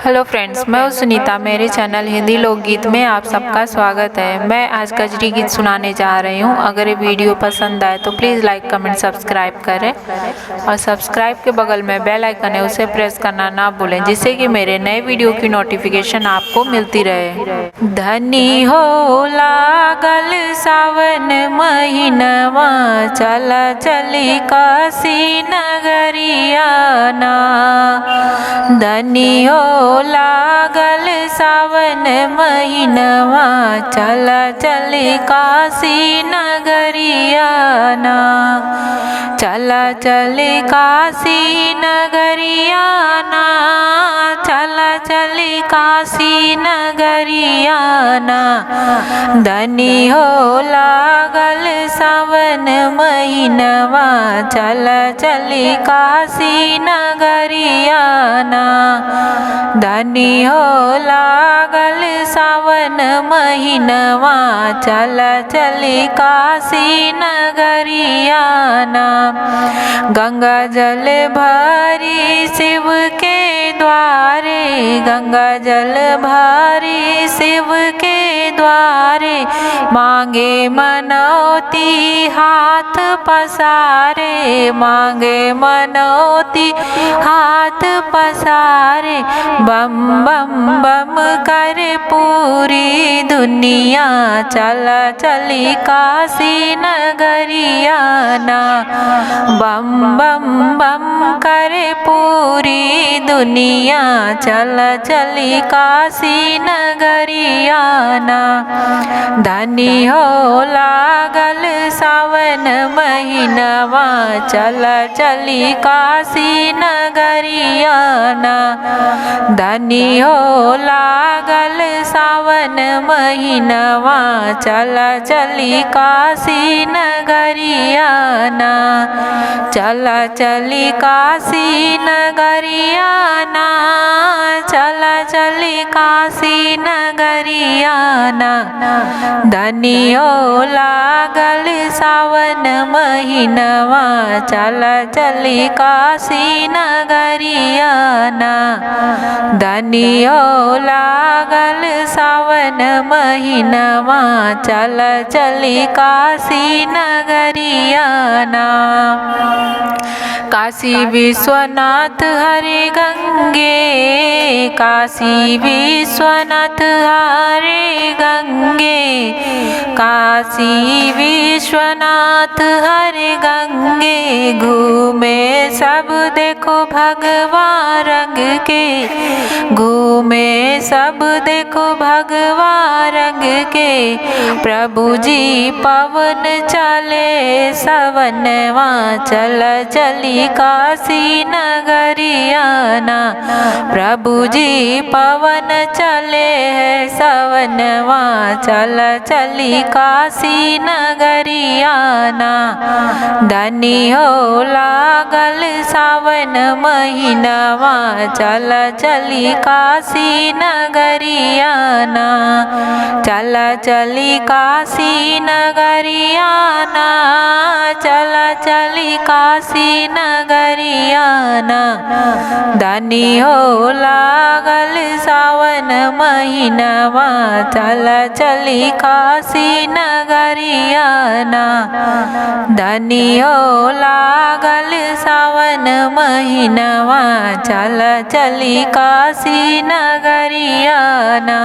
Hello friends, मैं हूँ सुनीता। मेरे चैनल हिंदी लोकगीत में आप सबका स्वागत है। मैं आज कजरी गीत सुनाने जा रही हूँ। अगर ये वीडियो पसंद आए तो प्लीज़ लाइक कमेंट सब्सक्राइब करें और सब्सक्राइब के बगल में बेल आइकन है, उसे प्रेस करना ना भूलें, जिससे कि मेरे नए वीडियो की नोटिफिकेशन आपको मिलती रहे। धनी हो लागल सावन महीनवा, चला चली काशी नगरिया ना। धनी हो लागल सावन महीनवा, चला चली काशी नगरिया ना। चला चली काशी नगरिया ना, चला चली काशी नगरिया ना। धनी हो लागल सावन महीनवा, चला चली काशी नगरिया ना। धनी हो लागल सावन महीनवा, चला चली काशी नगरिया ना। गंगा जल भरी शिव के द्वारे, गंगा जल भरी शिव के द्वारे, मांगे मनौती हाथ पसारे, मांगे मनौती हाथ पसारे। बम बम बम कर पूरी दुनिया, चला चली काशी नगरिया ना। बम बम बम कर पूरी दुनिया, चला चली काशी नगरिया ना। धनी हो लागल सावन महीनवा, चला चली काशी नगरिया ना। धनी हो लागल सावन महीनवा, चला चली काशी नगरिया ना। चला चली काशी नगरिया ना, चला चली काशी नगरिया ना। धनी हो लागल सावन महीनवा, चला चली काशी नगरिया ना। धनी हो लागल सावन महीनवा, चला चली काशी नगरिया ना। काशी विश्वनाथ हरे गंगे, काशी विश्वनाथ हरे गंगे, काशी विश्वनाथ हरे गंगे। घूमे सब देखो भगवान रंग के, घूमे सब देखो भगवान रंग के। प्रभु जी पवन चले सवनवा, चला चली काशी नगरिया ना। प्रभु जी पवन चले सवनवा, चला चली काशी नगरिया ना। धनी हो लागल सावन महीनवा, चला चली काशी नगरिया ना। चला चली काशी नगरिया ना, चला चली काशी नगरिया ना। धनी हो लागल सावन महीनवा, चला चली काशी नगरिया ना। धनी हो लागल सावन महीनवा, चला चली काशी नगरिया ना।